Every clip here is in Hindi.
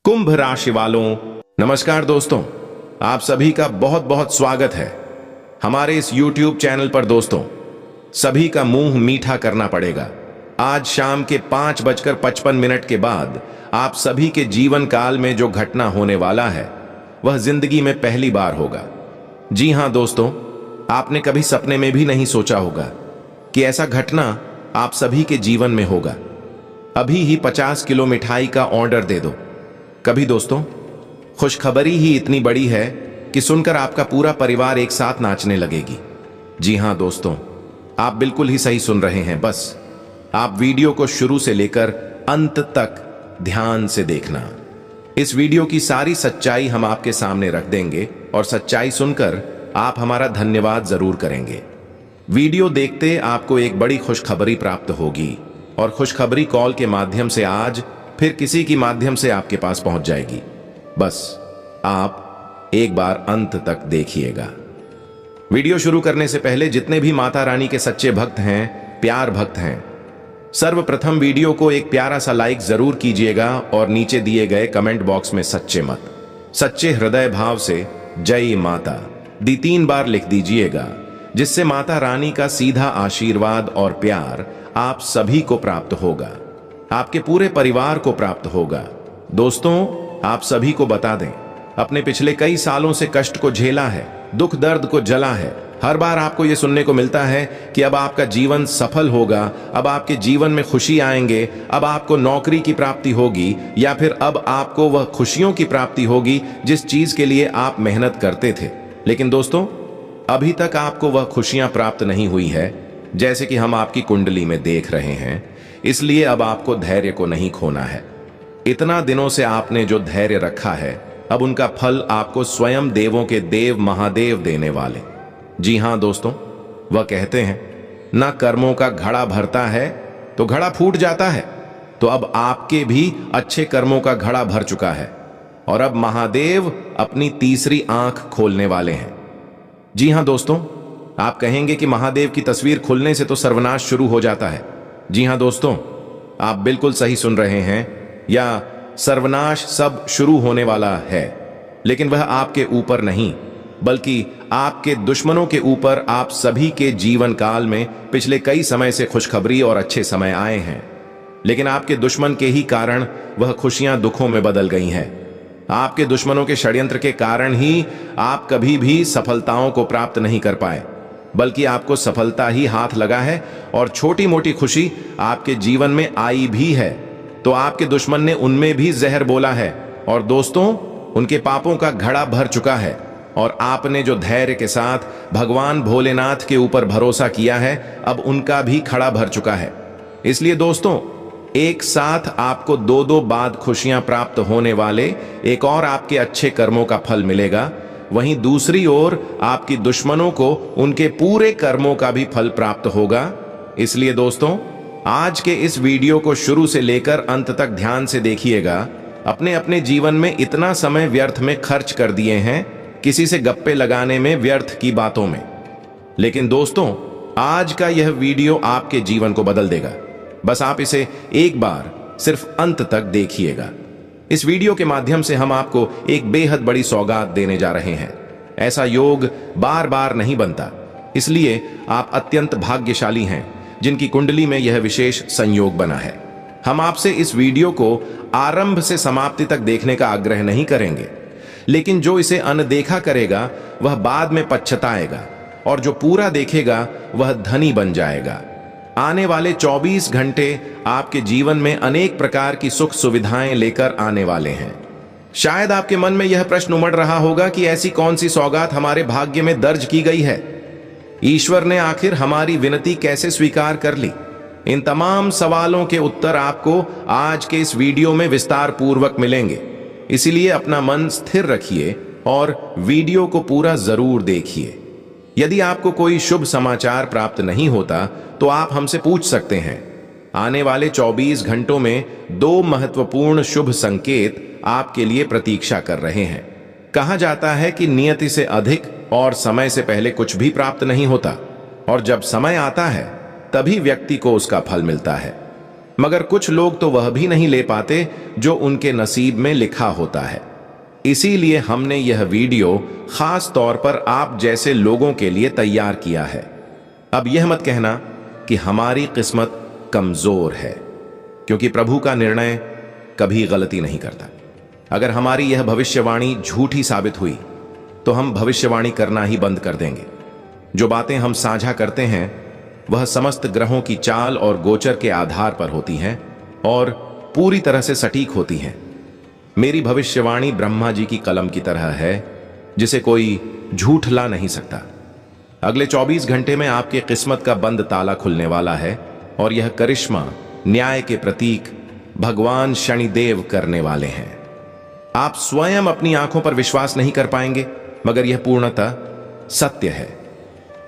कुंभ राशि वालों, नमस्कार दोस्तों। आप सभी का बहुत बहुत स्वागत है हमारे इस YouTube चैनल पर। दोस्तों, सभी का मुंह मीठा करना पड़ेगा। आज शाम के 5:55 के बाद आप सभी के जीवन काल में जो घटना होने वाला है वह जिंदगी में पहली बार होगा। जी हां दोस्तों, आपने कभी सपने में भी नहीं सोचा होगा कि ऐसा घटना आप सभी के जीवन में होगा। अभी ही 50 किलो मिठाई का ऑर्डर दे दो। कभी दोस्तों, खुशखबरी ही इतनी बड़ी है कि सुनकर आपका पूरा परिवार एक साथ नाचने लगेगी। जी हां दोस्तों, आप बिल्कुल ही सही सुन रहे हैं। बस आप वीडियो को शुरू से लेकर अंत तक ध्यान से देखना। इस वीडियो की सारी सच्चाई हम आपके सामने रख देंगे और सच्चाई सुनकर आप हमारा धन्यवाद जरूर करेंगे। वीडियो देखते आपको एक बड़ी खुशखबरी प्राप्त होगी और खुशखबरी कॉल के माध्यम से आज फिर किसी की माध्यम से आपके पास पहुंच जाएगी। बस आप एक बार अंत तक देखिएगा। वीडियो शुरू करने से पहले जितने भी माता रानी के सच्चे भक्त हैं, प्यार भक्त हैं, सर्वप्रथम वीडियो को एक प्यारा सा लाइक जरूर कीजिएगा और नीचे दिए गए कमेंट बॉक्स में सच्चे हृदय भाव से जय माता दी 3 बार लिख दीजिएगा, जिससे माता रानी का सीधा आशीर्वाद और प्यार आप सभी को प्राप्त होगा, आपके पूरे परिवार को प्राप्त होगा। दोस्तों, आप सभी को बता दें, अपने पिछले कई सालों से कष्ट को झेला है, दुख दर्द को जला है। हर बार आपको यह सुनने को मिलता है कि अब आपका जीवन सफल होगा, अब आपके जीवन में खुशी आएंगे, अब आपको नौकरी की प्राप्ति होगी या फिर अब आपको वह खुशियों की प्राप्ति होगी जिस चीज के लिए आप मेहनत करते थे। लेकिन दोस्तों, अभी तक आपको वह खुशियां प्राप्त नहीं हुई है, जैसे कि हम आपकी कुंडली में देख रहे हैं। इसलिए अब आपको धैर्य को नहीं खोना है। इतना दिनों से आपने जो धैर्य रखा है, अब उनका फल आपको स्वयं देवों के देव महादेव देने वाले। जी हां दोस्तों, वह कहते हैं ना कर्मों का घड़ा भरता है तो घड़ा फूट जाता है। तो अब आपके भी अच्छे कर्मों का घड़ा भर चुका है और अब महादेव अपनी तीसरी आंख खोलने वाले हैं। जी हां दोस्तों, आप कहेंगे कि महादेव की तस्वीर खुलने से तो सर्वनाश शुरू हो जाता है। जी हां दोस्तों, आप बिल्कुल सही सुन रहे हैं, या सर्वनाश सब शुरू होने वाला है, लेकिन वह आपके ऊपर नहीं बल्कि आपके दुश्मनों के ऊपर। आप सभी के जीवन काल में पिछले कई समय से खुशखबरी और अच्छे समय आए हैं, लेकिन आपके दुश्मन के ही कारण वह खुशियां दुखों में बदल गई हैं। आपके दुश्मनों के षड्यंत्र के कारण ही आप कभी भी सफलताओं को प्राप्त नहीं कर पाए, बल्कि आपको सफलता ही हाथ लगा है और छोटी मोटी खुशी आपके जीवन में आई भी है तो आपके दुश्मन ने उनमें भी जहर बोला है और दोस्तों, उनके पापों का घड़ा भर चुका है। और आपने जो धैर्य के साथ भगवान भोलेनाथ के ऊपर भरोसा किया है, अब उनका भी खड़ा भर चुका है। इसलिए दोस्तों, एक साथ आपको 2-2 बाद खुशियां प्राप्त होने वाले एक और आपके अच्छे कर्मों का फल मिलेगा। वहीं दूसरी ओर आपकी दुश्मनों को उनके पूरे कर्मों का भी फल प्राप्त होगा। इसलिए दोस्तों, आज के इस वीडियो को शुरू से लेकर अंत तक ध्यान से देखिएगा। अपने अपने जीवन में इतना समय व्यर्थ में खर्च कर दिए हैं, किसी से गप्पे लगाने में, व्यर्थ की बातों में। लेकिन दोस्तों, आज का यह वीडियो आपके जीवन को बदल देगा। बस आप इसे एक बार सिर्फ अंत तक देखिएगा। इस वीडियो के माध्यम से हम आपको एक बेहद बड़ी सौगात देने जा रहे हैं। ऐसा योग बार बार नहीं बनता, इसलिए आप अत्यंत भाग्यशाली हैं जिनकी कुंडली में यह विशेष संयोग बना है। हम आपसे इस वीडियो को आरंभ से समाप्ति तक देखने का आग्रह नहीं करेंगे, लेकिन जो इसे अनदेखा करेगा वह बाद में पछताएगा और जो पूरा देखेगा वह धनी बन जाएगा। आने वाले 24 घंटे आपके जीवन में अनेक प्रकार की सुख सुविधाएं लेकर आने वाले हैं। शायद आपके मन में यह प्रश्न उमड़ रहा होगा कि ऐसी कौन सी सौगात हमारे भाग्य में दर्ज की गई है? ईश्वर ने आखिर हमारी विनती कैसे स्वीकार कर ली? इन तमाम सवालों के उत्तर आपको आज के इस वीडियो में विस्तार पूर्वक मिलेंगे। इसीलिए अपना मन स्थिर रखिए और वीडियो को पूरा जरूर देखिए। यदि आपको कोई शुभ समाचार प्राप्त नहीं होता तो आप हमसे पूछ सकते हैं। आने वाले 24 घंटों में 2 महत्वपूर्ण शुभ संकेत आपके लिए प्रतीक्षा कर रहे हैं। कहा जाता है कि नियति से अधिक और समय से पहले कुछ भी प्राप्त नहीं होता, और जब समय आता है तभी व्यक्ति को उसका फल मिलता है। मगर कुछ लोग तो वह भी नहीं ले पाते जो उनके नसीब में लिखा होता है। इसीलिए हमने यह वीडियो खास तौर पर आप जैसे लोगों के लिए तैयार किया है। अब यह मत कहना कि हमारी किस्मत कमजोर है, क्योंकि प्रभु का निर्णय कभी गलती नहीं करता। अगर हमारी यह भविष्यवाणी झूठी साबित हुई तो हम भविष्यवाणी करना ही बंद कर देंगे। जो बातें हम साझा करते हैं वह समस्त ग्रहों की चाल और गोचर के आधार पर होती हैं और पूरी तरह से सटीक होती हैं। मेरी भविष्यवाणी ब्रह्मा जी की कलम की तरह है, जिसे कोई झूठला नहीं सकता। अगले 24 घंटे में आपके किस्मत का बंद ताला खुलने वाला है और यह करिश्मा न्याय के प्रतीक भगवान शनिदेव करने वाले हैं। आप स्वयं अपनी आंखों पर विश्वास नहीं कर पाएंगे, मगर यह पूर्णतः सत्य है।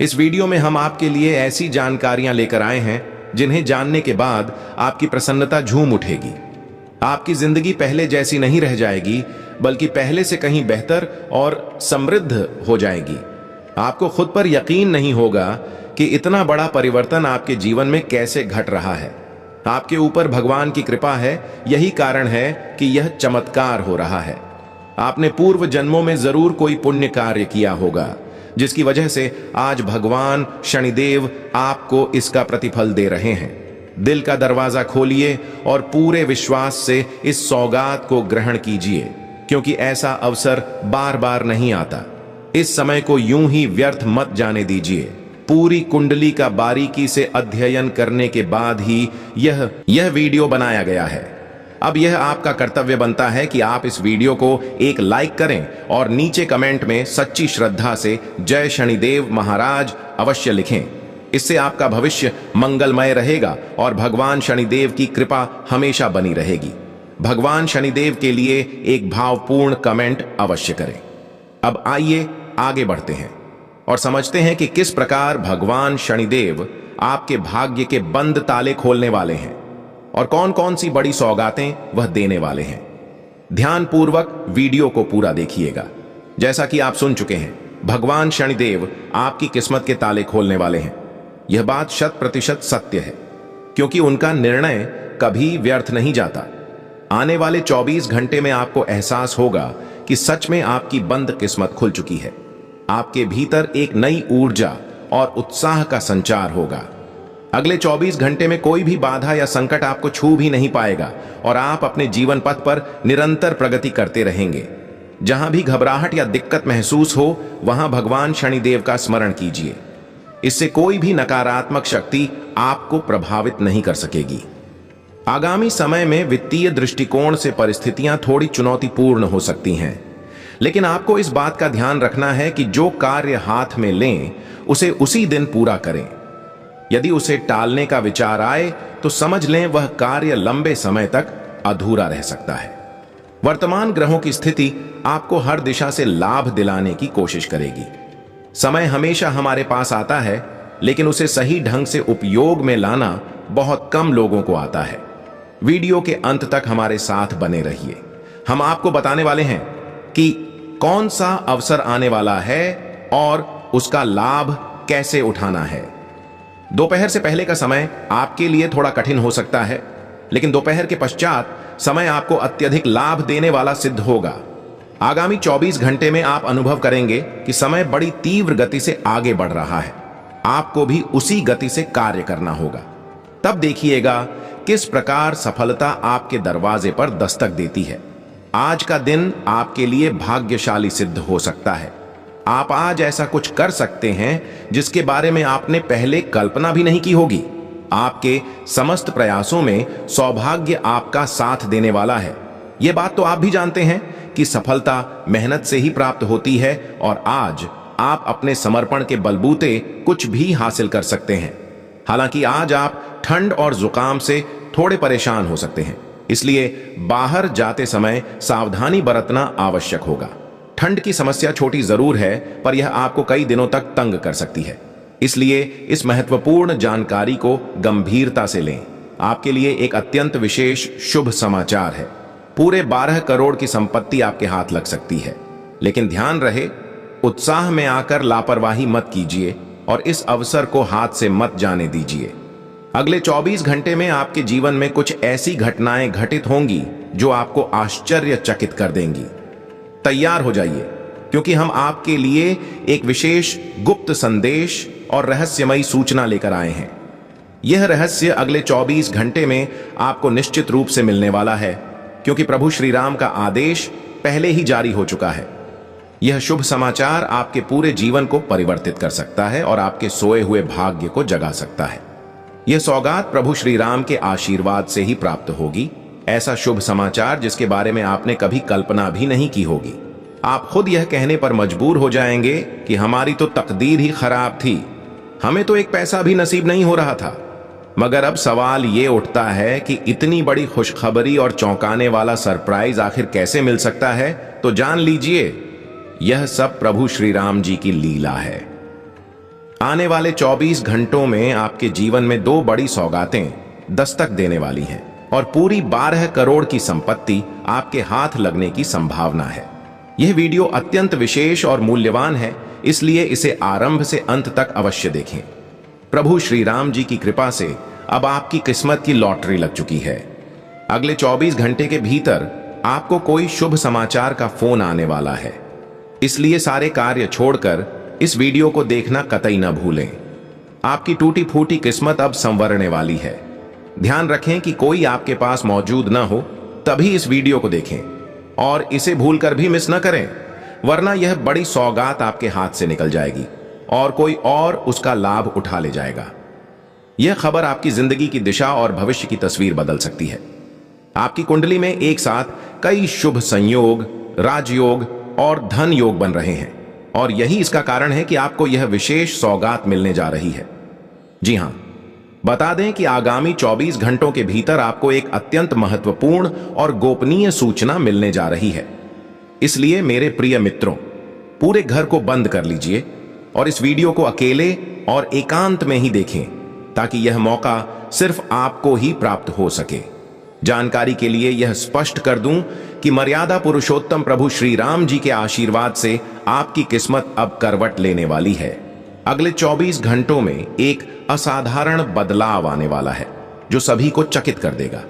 इस वीडियो में हम आपके लिए ऐसी जानकारियां लेकर आए हैं जिन्हें जानने के बाद आपकी प्रसन्नता झूम उठेगी। आपकी जिंदगी पहले जैसी नहीं रह जाएगी, बल्कि पहले से कहीं बेहतर और समृद्ध हो जाएगी। आपको खुद पर यकीन नहीं होगा कि इतना बड़ा परिवर्तन आपके जीवन में कैसे घट रहा है। आपके ऊपर भगवान की कृपा है, यही कारण है कि यह चमत्कार हो रहा है। आपने पूर्व जन्मों में जरूर कोई पुण्य कार्य किया होगा, जिसकी वजह से आज भगवान शनिदेव आपको इसका प्रतिफल दे रहे हैं। दिल का दरवाजा खोलिए और पूरे विश्वास से इस सौगात को ग्रहण कीजिए, क्योंकि ऐसा अवसर बार बार नहीं आता। इस समय को यूं ही व्यर्थ मत जाने दीजिए। पूरी कुंडली का बारीकी से अध्ययन करने के बाद ही यह वीडियो बनाया गया है। अब यह आपका कर्तव्य बनता है कि आप इस वीडियो को एक लाइक करें और नीचे कमेंट में सच्ची श्रद्धा से जय शनिदेव महाराज अवश्य लिखें। इससे आपका भविष्य मंगलमय रहेगा और भगवान शनिदेव की कृपा हमेशा बनी रहेगी। भगवान शनिदेव के लिए एक भावपूर्ण कमेंट अवश्य करें। अब आइए आगे बढ़ते हैं और समझते हैं कि किस प्रकार भगवान शनिदेव आपके भाग्य के बंद ताले खोलने वाले हैं और कौन कौन सी बड़ी सौगातें वह देने वाले हैं। ध्यानपूर्वक वीडियो को पूरा देखिएगा। जैसा कि आप सुन चुके हैं, भगवान शनिदेव आपकी किस्मत के ताले खोलने वाले हैं। यह बात 100% सत्य है, क्योंकि उनका निर्णय कभी व्यर्थ नहीं जाता। आने वाले 24 घंटे में आपको एहसास होगा कि सच में आपकी बंद किस्मत खुल चुकी है। आपके भीतर एक नई ऊर्जा और उत्साह का संचार होगा। अगले 24 घंटे में कोई भी बाधा या संकट आपको छू भी नहीं पाएगा और आप अपने जीवन पथ पर निरंतर प्रगति करते रहेंगे। जहां भी घबराहट या दिक्कत महसूस हो, वहां भगवान शनिदेव का स्मरण कीजिए। इससे कोई भी नकारात्मक शक्ति आपको प्रभावित नहीं कर सकेगी। आगामी समय में वित्तीय दृष्टिकोण से परिस्थितियां थोड़ी चुनौतीपूर्ण हो सकती हैं, लेकिन आपको इस बात का ध्यान रखना है कि जो कार्य हाथ में लें उसे उसी दिन पूरा करें। यदि उसे टालने का विचार आए तो समझ लें वह कार्य लंबे समय तक अधूरा रह सकता है। वर्तमान ग्रहों की स्थिति आपको हर दिशा से लाभ दिलाने की कोशिश करेगी। समय हमेशा हमारे पास आता है, लेकिन उसे सही ढंग से उपयोग में लाना बहुत कम लोगों को आता है। वीडियो के अंत तक हमारे साथ बने रहिए। हम आपको बताने वाले हैं कि कौन सा अवसर आने वाला है और उसका लाभ कैसे उठाना है। दोपहर से पहले का समय आपके लिए थोड़ा कठिन हो सकता है, लेकिन दोपहर के पश्चात समय आपको अत्यधिक लाभ देने वाला सिद्ध होगा। आगामी 24 घंटे में आप अनुभव करेंगे कि समय बड़ी तीव्र गति से आगे बढ़ रहा है। आपको भी उसी गति से कार्य करना होगा। तब देखिएगा किस प्रकार सफलता आपके दरवाजे पर दस्तक देती है। आज का दिन आपके लिए भाग्यशाली सिद्ध हो सकता है। आप आज ऐसा कुछ कर सकते हैं जिसके बारे में आपने पहले कल्पना भी नहीं की होगी। आपके समस्त प्रयासों में सौभाग्य आपका साथ देने वाला है। यह बात तो आप भी जानते हैं कि सफलता मेहनत से ही प्राप्त होती है और आज आप अपने समर्पण के बलबूते कुछ भी हासिल कर सकते हैं। हालांकि आज आप ठंड और जुकाम से थोड़े परेशान हो सकते हैं, इसलिए बाहर जाते समय सावधानी बरतना आवश्यक होगा। ठंड की समस्या छोटी जरूर है, पर यह आपको कई दिनों तक तंग कर सकती है। इसलिए इस महत्वपूर्ण जानकारी को गंभीरता से लें। आपके लिए एक अत्यंत विशेष शुभ समाचार है। पूरे 12 करोड़ की संपत्ति आपके हाथ लग सकती है, लेकिन ध्यान रहे, उत्साह में आकर लापरवाही मत कीजिए और इस अवसर को हाथ से मत जाने दीजिए। अगले 24 घंटे में आपके जीवन में कुछ ऐसी घटनाएं घटित होंगी जो आपको आश्चर्यचकित कर देंगी। तैयार हो जाइए, क्योंकि हम आपके लिए एक विशेष गुप्त संदेश और रहस्यमयी सूचना लेकर आए हैं। यह रहस्य अगले 24 घंटे में आपको निश्चित रूप से मिलने वाला है, क्योंकि प्रभु श्री राम का आदेश पहले ही जारी हो चुका है। यह शुभ समाचार आपके पूरे जीवन को परिवर्तित कर सकता है और आपके सोए हुए भाग्य को जगा सकता है। यह सौगात प्रभु श्री राम के आशीर्वाद से ही प्राप्त होगी, ऐसा शुभ समाचार जिसके बारे में आपने कभी कल्पना भी नहीं की होगी। आप खुद यह कहने पर मजबूर हो जाएंगे कि हमारी तो तकदीर ही खराब थी, हमें तो एक पैसा भी नसीब नहीं हो रहा था। मगर अब सवाल ये उठता है कि इतनी बड़ी खुशखबरी और चौंकाने वाला सरप्राइज आखिर कैसे मिल सकता है? तो जान लीजिए, यह सब प्रभु श्री राम जी की लीला है। आने वाले 24 घंटों में आपके जीवन में 2 बड़ी सौगातें दस्तक देने वाली हैं और पूरी 12 करोड़ की संपत्ति आपके हाथ लगने की संभावना है। यह वीडियो अत्यंत विशेष और मूल्यवान है, इसलिए इसे आरंभ से अंत तक अवश्य देखें। प्रभु श्री राम जी की कृपा से अब आपकी किस्मत की लॉटरी लग चुकी है। अगले 24 घंटे के भीतर आपको कोई शुभ समाचार का फोन आने वाला है, इसलिए सारे कार्य छोड़कर इस वीडियो को देखना कतई न भूलें। आपकी टूटी फूटी किस्मत अब संवरने वाली है। ध्यान रखें कि कोई आपके पास मौजूद न हो, तभी इस वीडियो को देखें और इसे भूलकर भी मिस न करें, वरना यह बड़ी सौगात आपके हाथ से निकल जाएगी और कोई और उसका लाभ उठा ले जाएगा। यह खबर आपकी जिंदगी की दिशा और भविष्य की तस्वीर बदल सकती है। आपकी कुंडली में एक साथ कई शुभ संयोग, राजयोग और धन योग बन रहे हैं और यही इसका कारण है कि आपको यह विशेष सौगात मिलने जा रही है। जी हां, बता दें कि आगामी 24 घंटों के भीतर आपको एक अत्यंत महत्वपूर्ण और गोपनीय सूचना मिलने जा रही है। इसलिए मेरे प्रिय मित्रों, पूरे घर को बंद कर लीजिए और इस वीडियो को अकेले और एकांत में ही देखें, ताकि यह मौका सिर्फ आपको ही प्राप्त हो सके। जानकारी के लिए यह स्पष्ट कर दूं कि मर्यादा पुरुषोत्तम प्रभु श्री राम जी के आशीर्वाद से आपकी किस्मत अब करवट लेने वाली है। अगले 24 घंटों में एक असाधारण बदलाव आने वाला है जो सभी को चकित कर देगा।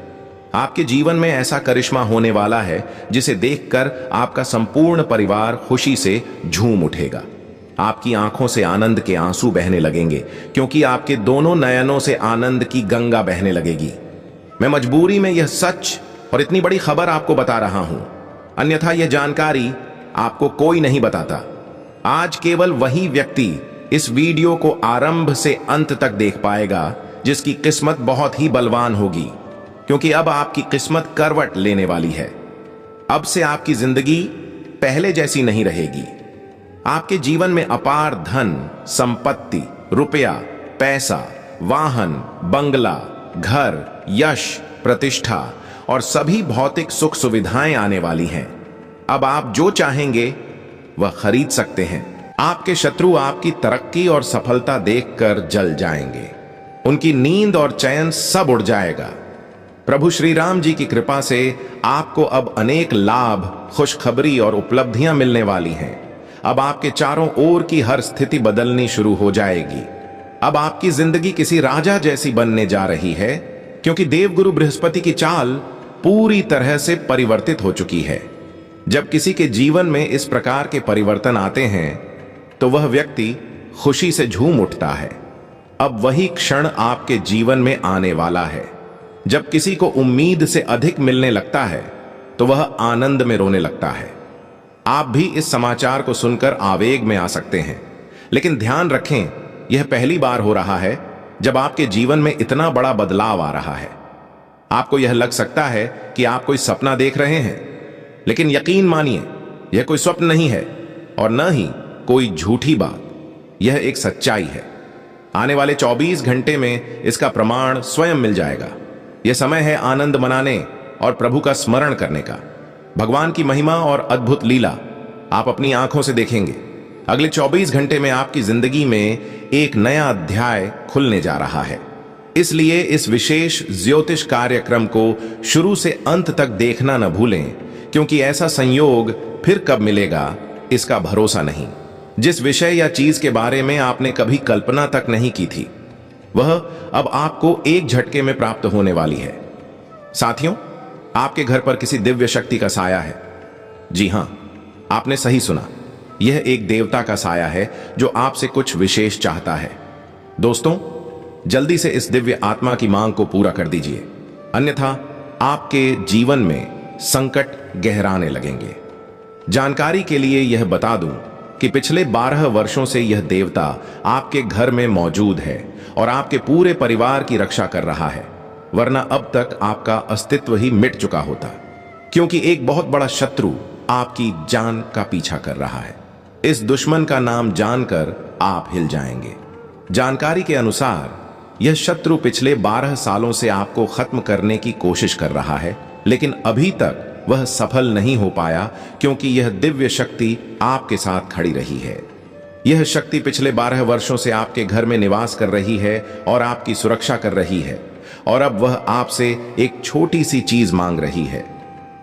आपके जीवन में ऐसा करिश्मा होने वाला है जिसे देखकर आपका संपूर्ण परिवार खुशी से झूम उठेगा। आपकी आंखों से आनंद के आंसू बहने लगेंगे, क्योंकि आपके दोनों नयनों से आनंद की गंगा बहने लगेगी। मैं मजबूरी में यह सच और इतनी बड़ी खबर आपको बता रहा हूं, अन्यथा यह जानकारी आपको कोई नहीं बताता। आज केवल वही व्यक्ति इस वीडियो को आरंभ से अंत तक देख पाएगा जिसकी किस्मत बहुत ही बलवान होगी, क्योंकि अब आपकी किस्मत करवट लेने वाली है। अब से आपकी जिंदगी पहले जैसी नहीं रहेगी। आपके जीवन में अपार धन, संपत्ति, रुपया, पैसा, वाहन, बंगला, घर, यश, प्रतिष्ठा और सभी भौतिक सुख सुविधाएं आने वाली हैं। अब आप जो चाहेंगे वह खरीद सकते हैं। आपके शत्रु आपकी तरक्की और सफलता देखकर जल जाएंगे। उनकी नींद और चैन सब उड़ जाएगा। प्रभु श्री राम जी की कृपा से आपको अब अनेक लाभ, खुशखबरी और उपलब्धियां मिलने वाली हैं। अब आपके चारों ओर की हर स्थिति बदलनी शुरू हो जाएगी। अब आपकी जिंदगी किसी राजा जैसी बनने जा रही है, क्योंकि देवगुरु बृहस्पति की चाल पूरी तरह से परिवर्तित हो चुकी है। जब किसी के जीवन में इस प्रकार के परिवर्तन आते हैं तो वह व्यक्ति खुशी से झूम उठता है। अब वही क्षण आपके जीवन में आने वाला है जब किसी को उम्मीद से अधिक मिलने लगता है तो वह आनंद में रोने लगता है। आप भी इस समाचार को सुनकर आवेग में आ सकते हैं, लेकिन ध्यान रखें, यह पहली बार हो रहा है जब आपके जीवन में इतना बड़ा बदलाव आ रहा है। आपको यह लग सकता है कि आप कोई सपना देख रहे हैं, लेकिन यकीन मानिए, यह कोई स्वप्न नहीं है और न ही कोई झूठी बात। यह एक सच्चाई है। आने वाले 24 घंटे में इसका प्रमाण स्वयं मिल जाएगा। यह समय है आनंद मनाने और प्रभु का स्मरण करने का। भगवान की महिमा और अद्भुत लीला आप अपनी आंखों से देखेंगे। अगले 24 घंटे में आपकी जिंदगी में एक नया अध्याय खुलने जा रहा है। इसलिए इस विशेष ज्योतिष कार्यक्रम को शुरू से अंत तक देखना न भूलें, क्योंकि ऐसा संयोग फिर कब मिलेगा इसका भरोसा नहीं। जिस विषय या चीज के बारे में आपने कभी कल्पना तक नहीं की थी, वह अब आपको एक झटके में प्राप्त होने वाली है। साथियों, आपके घर पर किसी दिव्य शक्ति का साया है। जी हां, आपने सही सुना। यह एक देवता का साया है जो आपसे कुछ विशेष चाहता है। दोस्तों, जल्दी से इस दिव्य आत्मा की मांग को पूरा कर दीजिए, अन्यथा आपके जीवन में संकट गहराने लगेंगे। जानकारी के लिए यह बता दूं कि पिछले 12 वर्षों से यह देवता आपके घर में मौजूद है और आपके पूरे परिवार की रक्षा कर रहा है, वरना अब तक आपका अस्तित्व ही मिट चुका होता, क्योंकि एक बहुत बड़ा शत्रु आपकी जान का पीछा कर रहा है। इस दुश्मन का नाम जानकर आप हिल जाएंगे। जानकारी के अनुसार यह शत्रु पिछले 12 सालों से आपको खत्म करने की कोशिश कर रहा है, लेकिन अभी तक वह सफल नहीं हो पाया, क्योंकि यह दिव्य शक्ति आपके साथ खड़ी रही है। यह शक्ति पिछले 12 वर्षों से आपके घर में निवास कर रही है और आपकी सुरक्षा कर रही है, और अब वह आपसे एक छोटी सी चीज मांग रही है।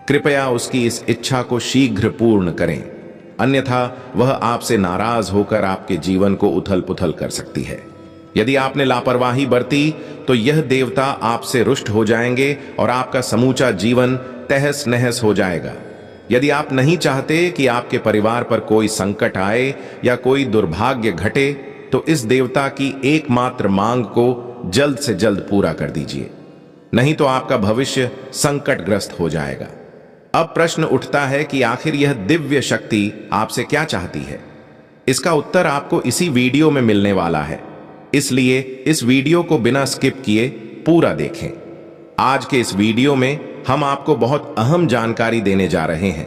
कृपया उसकी इस इच्छा को शीघ्र पूर्ण करें, अन्यथा वह आपसे नाराज होकर आपके जीवन को उथल पुथल कर सकती है। यदि आपने लापरवाही बरती तो यह देवता आपसे रुष्ट हो जाएंगे और आपका समूचा जीवन तहस नहस हो जाएगा। यदि आप नहीं चाहते कि आपके परिवार पर कोई संकट आए या कोई दुर्भाग्य घटे, तो इस देवता की एकमात्र मांग को जल्द से जल्द पूरा कर दीजिए, नहीं तो आपका भविष्य संकटग्रस्त हो जाएगा। अब प्रश्न उठता है कि आखिर यह दिव्य शक्ति आपसे क्या चाहती है। इसका उत्तर आपको इसी वीडियो में मिलने वाला है, इसलिए इस वीडियो को बिना स्किप किए पूरा देखें। आज के इस वीडियो में हम आपको बहुत अहम जानकारी देने जा रहे हैं,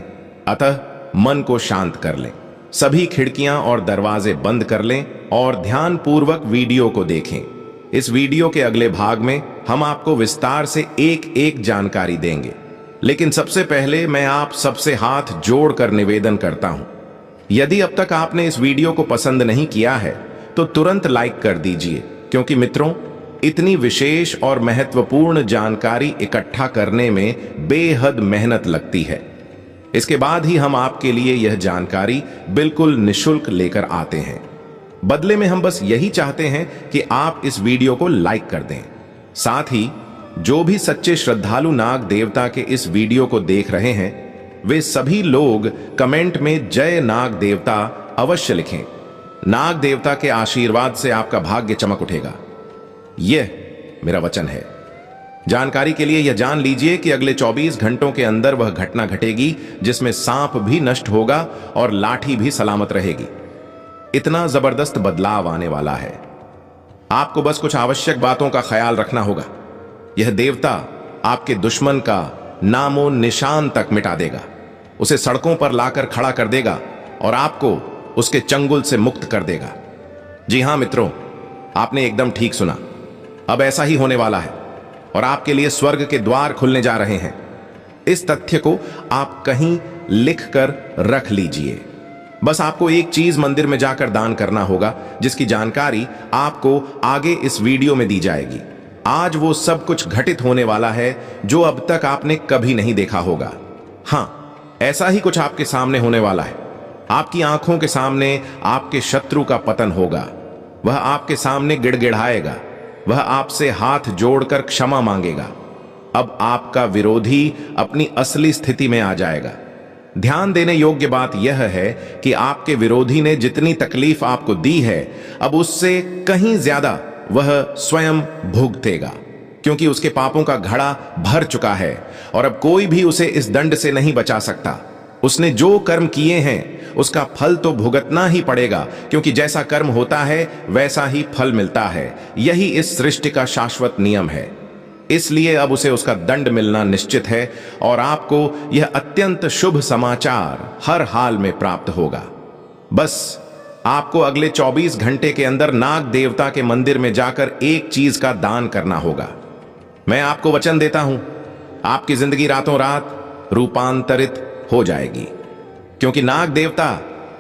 अतः मन को शांत कर लें, सभी खिड़कियां और दरवाजे बंद कर लें और ध्यानपूर्वक वीडियो को देखें। इस वीडियो के अगले भाग में हम आपको विस्तार से एक एक जानकारी देंगे, लेकिन सबसे पहले मैं आप सबसे हाथ जोड़कर निवेदन करता हूं, यदि अब तक आपने इस वीडियो को पसंद नहीं किया है तो तुरंत लाइक कर दीजिए, क्योंकि मित्रों, इतनी विशेष और महत्वपूर्ण जानकारी इकट्ठा करने में बेहद मेहनत लगती है। इसके बाद ही हम आपके लिए यह जानकारी बिल्कुल निशुल्क लेकर आते हैं। बदले में हम बस यही चाहते हैं कि आप इस वीडियो को लाइक कर दें। साथ ही जो भी सच्चे श्रद्धालु नाग देवता के इस वीडियो को देख रहे हैं, वे सभी लोग कमेंट में जय नाग देवता अवश्य लिखें। नाग देवता के आशीर्वाद से आपका भाग्य चमक उठेगा, यह मेरा वचन है। जानकारी के लिए यह जान लीजिए कि अगले 24 घंटों के अंदर वह घटना घटेगी जिसमें सांप भी नष्ट होगा और लाठी भी सलामत रहेगी। इतना जबरदस्त बदलाव आने वाला है। आपको बस कुछ आवश्यक बातों का ख्याल रखना होगा। यह देवता आपके दुश्मन का नामो निशान तक मिटा देगा, उसे सड़कों पर लाकर खड़ा कर देगा और आपको उसके चंगुल से मुक्त कर देगा। जी हां मित्रों, आपने एकदम ठीक सुना। अब ऐसा ही होने वाला है और आपके लिए स्वर्ग के द्वार खुलने जा रहे हैं। इस तथ्य को आप कहीं लिख कर रख लीजिए। बस आपको एक चीज मंदिर में जाकर दान करना होगा, जिसकी जानकारी आपको आगे इस वीडियो में दी जाएगी। आज वो सब कुछ घटित होने वाला है जो अब तक आपने कभी नहीं देखा होगा। हां, ऐसा ही कुछ आपके सामने होने वाला है। आपकी आंखों के सामने आपके शत्रु का पतन होगा। वह आपके सामने गिड़गिड़ाएगा, वह आपसे हाथ जोड़कर क्षमा मांगेगा। अब आपका विरोधी अपनी असली स्थिति में आ जाएगा। ध्यान देने योग्य बात यह है कि आपके विरोधी ने जितनी तकलीफ आपको दी है, अब उससे कहीं ज्यादा वह स्वयं भुगतेगा, क्योंकि उसके पापों का घड़ा भर चुका है और अब कोई भी उसे इस दंड से नहीं बचा सकता। उसने जो कर्म किए हैं उसका फल तो भुगतना ही पड़ेगा, क्योंकि जैसा कर्म होता है वैसा ही फल मिलता है। यही इस सृष्टि का शाश्वत नियम है। इसलिए अब उसे उसका दंड मिलना निश्चित है और आपको यह अत्यंत शुभ समाचार हर हाल में प्राप्त होगा। बस आपको अगले 24 घंटे के अंदर नाग देवता के मंदिर में जाकर एक चीज का दान करना होगा। मैं आपको वचन देता हूं, आपकी जिंदगी रातों रात रूपांतरित हो जाएगी, क्योंकि नाग देवता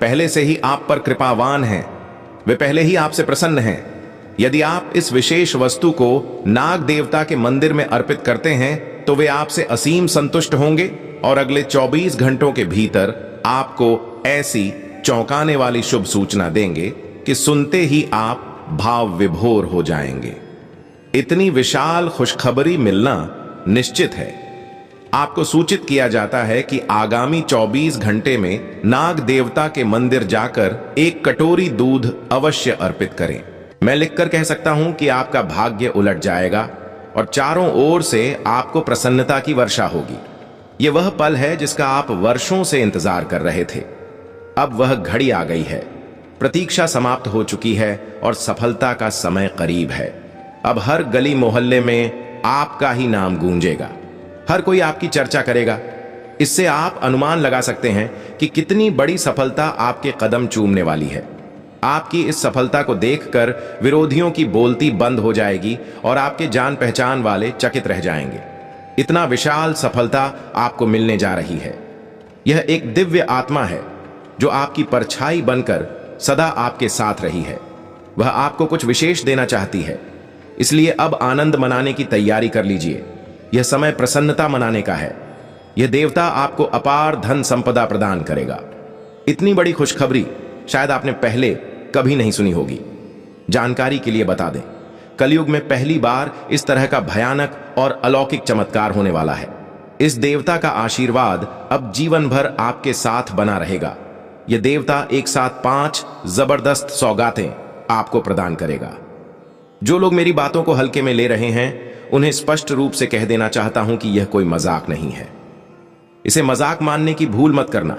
पहले से ही आप पर कृपावान हैं। वे पहले ही आपसे प्रसन्न हैं। यदि आप इस विशेष वस्तु को नाग देवता के मंदिर में अर्पित करते हैं तो वे आपसे असीम संतुष्ट होंगे और अगले 24 घंटों के भीतर आपको ऐसी चौंकाने वाली शुभ सूचना देंगे कि सुनते ही आप भाव विभोर हो जाएंगे। इतनी विशाल खुशखबरी मिलना निश्चित है। आपको सूचित किया जाता है कि आगामी 24 घंटे में नाग देवता के मंदिर जाकर एक कटोरी दूध अवश्य अर्पित करें। मैं लिखकर कह सकता हूं कि आपका भाग्य उलट जाएगा और चारों ओर से आपको प्रसन्नता की वर्षा होगी। यह वह पल है जिसका आप वर्षों से इंतजार कर रहे थे। अब वह घड़ी आ गई है, प्रतीक्षा समाप्त हो चुकी है और सफलता का समय करीब है। अब हर गली मोहल्ले में आपका ही नाम गूंजेगा, हर कोई आपकी चर्चा करेगा। इससे आप अनुमान लगा सकते हैं कि कितनी बड़ी सफलता आपके कदम चूमने वाली है। आपकी इस सफलता को देखकर विरोधियों की बोलती बंद हो जाएगी और आपके जान पहचान वाले चकित रह जाएंगे। इतना विशाल सफलता आपको मिलने जा रही है। यह एक दिव्य आत्मा है जो आपकी परछाई बनकर सदा आपके साथ रही है। वह आपको कुछ विशेष देना चाहती है, इसलिए अब आनंद मनाने की तैयारी कर लीजिए। यह समय प्रसन्नता मनाने का है। यह देवता आपको अपार धन संपदा प्रदान करेगा। इतनी बड़ी खुशखबरी शायद आपने पहले कभी नहीं सुनी होगी। जानकारी के लिए बता दें, कलयुग में पहली बार इस तरह का भयानक और अलौकिक चमत्कार होने वाला है। इस देवता का आशीर्वाद अब जीवन भर आपके साथ बना रहेगा। यह देवता एक साथ 5 जबरदस्त सौगातें आपको प्रदान करेगा। जो लोग मेरी बातों को हल्के में ले रहे हैं, उन्हें स्पष्ट रूप से कह देना चाहता हूं कि यह कोई मजाक नहीं है। इसे मजाक मानने की भूल मत करना,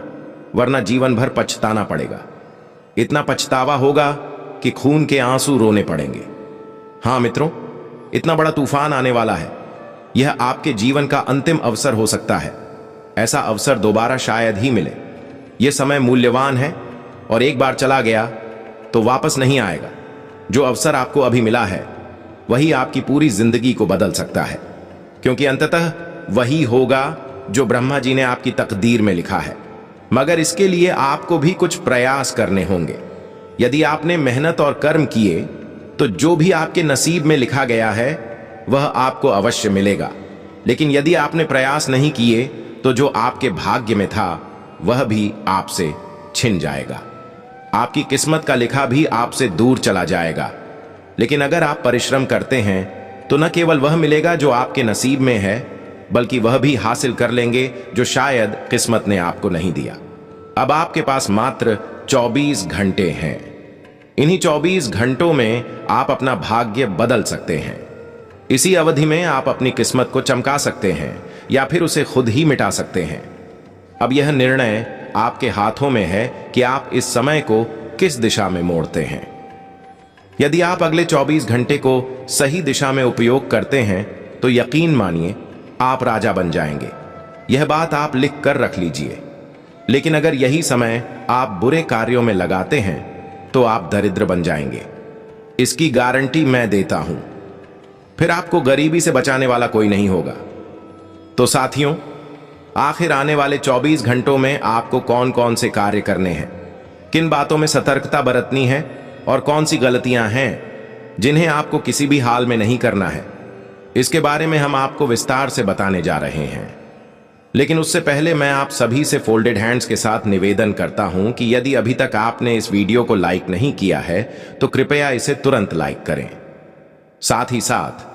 वरना जीवन भर पछताना पड़ेगा। इतना पछतावा होगा कि खून के आंसू रोने पड़ेंगे। हां मित्रों, इतना बड़ा तूफान आने वाला है। यह आपके जीवन का अंतिम अवसर हो सकता है। ऐसा अवसर दोबारा शायद ही मिले। यह समय मूल्यवान है और एक बार चला गया तो वापस नहीं आएगा। जो अवसर आपको अभी मिला है वही आपकी पूरी जिंदगी को बदल सकता है, क्योंकि अंततः वही होगा जो ब्रह्मा जी ने आपकी तकदीर में लिखा है। मगर इसके लिए आपको भी कुछ प्रयास करने होंगे। यदि आपने मेहनत और कर्म किए तो जो भी आपके नसीब में लिखा गया है वह आपको अवश्य मिलेगा। लेकिन यदि आपने प्रयास नहीं किए तो जो आपके भाग्य में था वह भी आपसे छिन जाएगा। आपकी किस्मत का लिखा भी आपसे दूर चला जाएगा। लेकिन अगर आप परिश्रम करते हैं तो न केवल वह मिलेगा जो आपके नसीब में है, बल्कि वह भी हासिल कर लेंगे जो शायद किस्मत ने आपको नहीं दिया। अब आपके पास मात्र 24 घंटे हैं। इन्हीं 24 घंटों में आप अपना भाग्य बदल सकते हैं। इसी अवधि में आप अपनी किस्मत को चमका सकते हैं या फिर उसे खुद ही मिटा सकते हैं। अब यह निर्णय आपके हाथों में है कि आप इस समय को किस दिशा में मोड़ते हैं। यदि आप अगले 24 घंटे को सही दिशा में उपयोग करते हैं तो यकीन मानिए आप राजा बन जाएंगे। यह बात आप लिख कर रख लीजिए। लेकिन अगर यही समय आप बुरे कार्यों में लगाते हैं तो आप दरिद्र बन जाएंगे। इसकी गारंटी मैं देता हूं। फिर आपको गरीबी से बचाने वाला कोई नहीं होगा। तो साथियों, आखिर आने वाले 24 घंटों में आपको कौन कौन से कार्य करने हैं, किन बातों में सतर्कता बरतनी है और कौन सी गलतियां हैं जिन्हें आपको किसी भी हाल में नहीं करना है, इसके बारे में हम आपको विस्तार से बताने जा रहे हैं। लेकिन उससे पहले मैं आप सभी से फोल्डेड हैंड्स के साथ निवेदन करता हूं कि यदि अभी तक आपने इस वीडियो को लाइक नहीं किया है तो कृपया इसे तुरंत लाइक करें। साथ ही साथ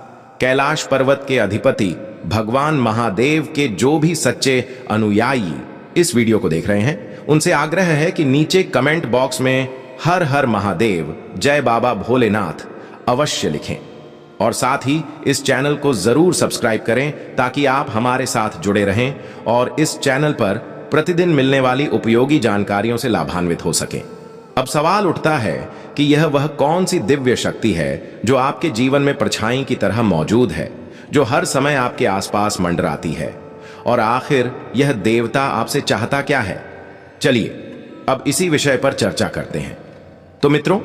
कैलाश पर्वत के अधिपति भगवान महादेव के जो भी सच्चे अनुयायी इस वीडियो को देख रहे हैं, उनसे आग्रह है कि नीचे कमेंट बॉक्स में हर हर महादेव, जय बाबा भोलेनाथ अवश्य लिखें और साथ ही इस चैनल को जरूर सब्सक्राइब करें ताकि आप हमारे साथ जुड़े रहें और इस चैनल पर प्रतिदिन मिलने वाली उपयोगी जानकारियों से लाभान्वित हो सकें। अब सवाल उठता है कि यह वह कौन सी दिव्य शक्ति है जो आपके जीवन में परछाई की तरह मौजूद है, जो हर समय आपके आसपास मंडराती है, और आखिर यह देवता आपसे चाहता क्या है। चलिए अब इसी विषय पर चर्चा करते हैं। तो मित्रों,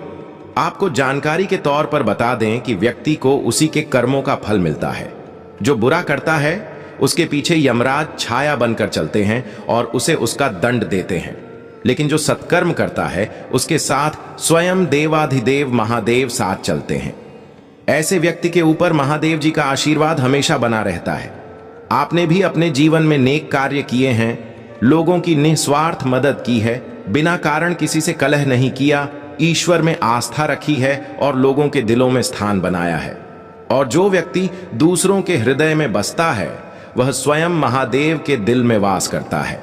आपको जानकारी के तौर पर बता दें कि व्यक्ति को उसी के कर्मों का फल मिलता है। जो बुरा करता है उसके पीछे यमराज छाया बनकर चलते हैं और उसे उसका दंड देते हैं, लेकिन जो सत्कर्म करता है उसके साथ स्वयं देवाधिदेव महादेव साथ चलते हैं। ऐसे व्यक्ति के ऊपर महादेव जी का आशीर्वाद हमेशा बना रहता है। आपने भी अपने जीवन में नेक कार्य किए हैं, लोगों की निस्वार्थ मदद की है, बिना कारण किसी से कलह नहीं किया, ईश्वर में आस्था रखी है और लोगों के दिलों में स्थान बनाया है। और जो व्यक्ति दूसरों के हृदय में बसता है वह स्वयं महादेव के दिल में वास करता है।